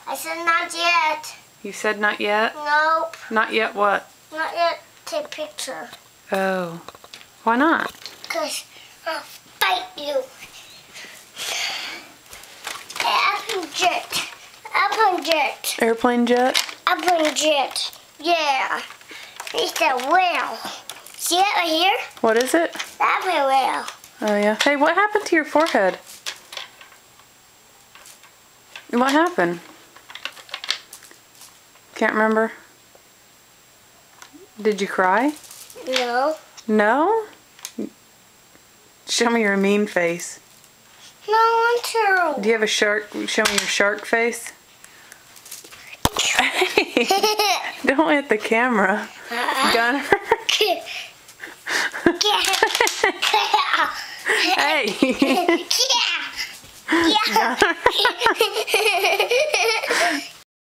I said not yet. You said not yet? Nope. Not yet what? Not yet. Take a picture. Oh. Why not? Because I'll fight you. Airplane jet. Airplane jet. Airplane jet? Airplane jet. Yeah. It's a whale. See it right here? What is it? Airplane whale. Oh yeah. Hey, what happened to your forehead? What happened? Can't remember. Did you cry? No. No? Show me your mean face. No, I want to. Do you have a shark? Show me your shark face. Don't hit the camera. Gunner. Hey. Yeah.